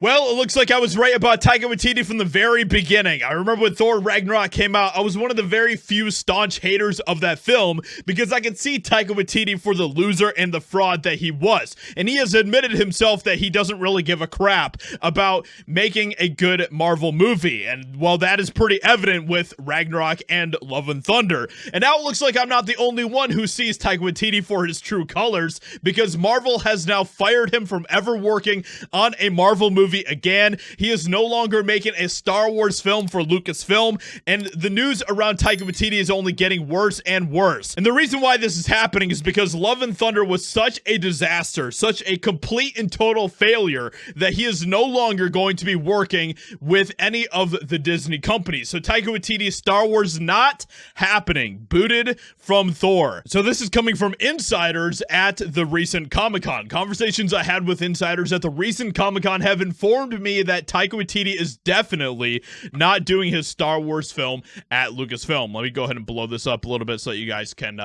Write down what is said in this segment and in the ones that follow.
Well, it looks like I was right about Taika Waititi from the very beginning. I remember when Thor Ragnarok came out, I was one of the very few staunch haters of that film because I could see Taika Waititi for the loser and the fraud that he was. And he has admitted himself that he doesn't really give a crap about making a good Marvel movie. And well, that is pretty evident with Ragnarok and Love and Thunder. And now it looks like I'm not the only one who sees Taika Waititi for his true colors, because Marvel has now fired him from ever working on a Marvel movie again. He is no longer making a Star Wars film for Lucasfilm, and the news around Taika Waititi is only getting worse and worse. And the reason why this is happening is because Love and Thunder was such a disaster, such a complete and total failure, that he is no longer going to be working with any of the Disney companies. So Taika Waititi's Star Wars not happening, booted from Thor. So this is coming from insiders at the recent Comic-Con. Conversations I had with insiders at the recent Comic-Con have informed me that Taika Waititi is definitely not doing his Star Wars film at Lucasfilm. Let me go ahead and blow this up a little bit so that you guys can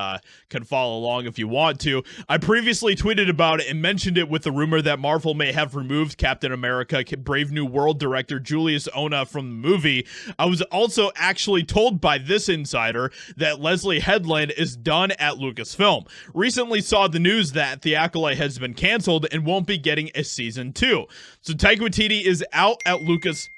follow along if you want to. I previously tweeted about it and mentioned it with the rumor that Marvel may have removed Captain America Brave New World director Julius Ona from the movie. I was also actually told by this insider that Leslie Headland is done at Lucasfilm. Recently saw the news that The Acolyte has been canceled and won't be getting a season 2. So Taika Waititi is out at Lucasfilm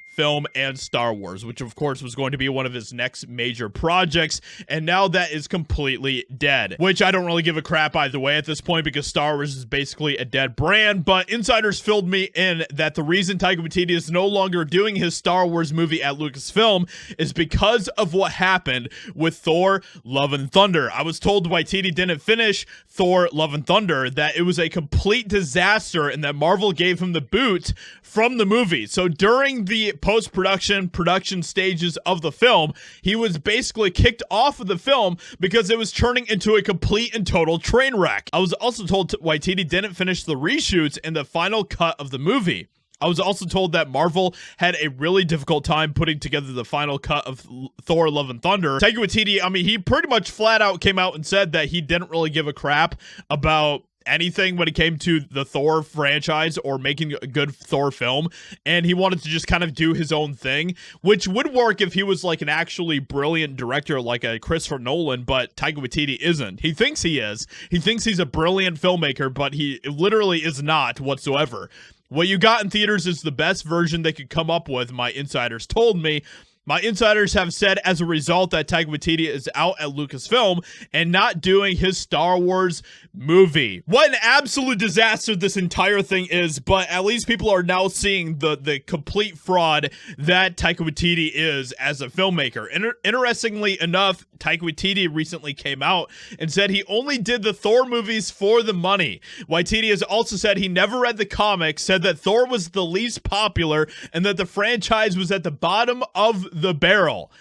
and Star Wars, which of course was going to be one of his next major projects, and now that is completely dead, which I don't really give a crap either way at this point, because Star Wars is basically a dead brand. But insiders filled me in that the reason Taika Waititi is no longer doing his Star Wars movie at Lucasfilm is because of what happened with Thor Love and Thunder. I was told Waititi didn't finish Thor Love and Thunder, that it was a complete disaster, and that Marvel gave him the boot from the movie. So during the production stages of the film, he was basically kicked off of the film because it was turning into a complete and total train wreck. I was also told Waititi didn't finish the reshoots in the final cut of the movie. I was also told that Marvel had a really difficult time putting together the final cut of Thor Love and Thunder. Taika Waititi, I mean, he pretty much flat out came out and said that he didn't really give a crap about anything when it came to the Thor franchise or making a good Thor film, and he wanted to just kind of do his own thing, which would work if he was like an actually brilliant director like a Christopher Nolan, but Taika Waititi isn't. He thinks he is. He thinks he's a brilliant filmmaker, but he literally is not whatsoever. What you got in theaters is the best version they could come up with, my insiders told me. My insiders have said as a result that Taika Waititi is out at Lucasfilm and not doing his Star Wars movie. What an absolute disaster this entire thing is, but at least people are now seeing the complete fraud that Taika Waititi is as a filmmaker. Interestingly enough, Taika Waititi recently came out and said he only did the Thor movies for the money. Waititi has also said he never read the comics, said that Thor was the least popular, and that the franchise was at the bottom of the barrel.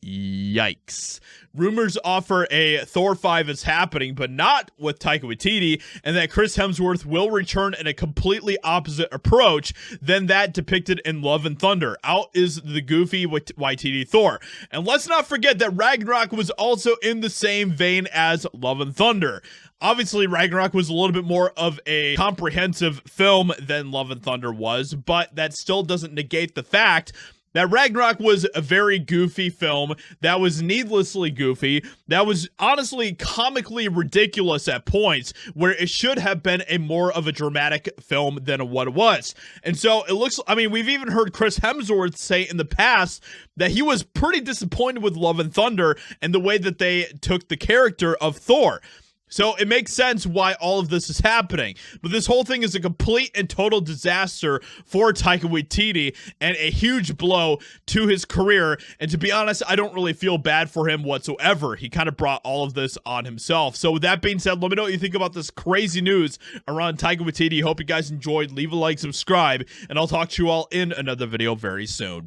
Yikes. Rumors offer a Thor 5 is happening, but not with Taika Waititi, and that Chris Hemsworth will return in a completely opposite approach than that depicted in Love and Thunder. Out is the goofy Waititi Thor. And let's not forget that Ragnarok was also in the same vein as Love and Thunder. Obviously, Ragnarok was a little bit more of a comprehensive film than Love and Thunder was, but that still doesn't negate the fact that Ragnarok was a very goofy film, that was needlessly goofy, that was honestly comically ridiculous at points, where it should have been a more of a dramatic film than what it was. And so it looks, I mean, we've even heard Chris Hemsworth say in the past that he was pretty disappointed with Love and Thunder and the way that they took the character of Thor. So it makes sense why all of this is happening. But this whole thing is a complete and total disaster for Taika Waititi and a huge blow to his career. And to be honest, I don't really feel bad for him whatsoever. He kind of brought all of this on himself. So with that being said, let me know what you think about this crazy news around Taika Waititi. Hope you guys enjoyed. Leave a like, subscribe, and I'll talk to you all in another video very soon.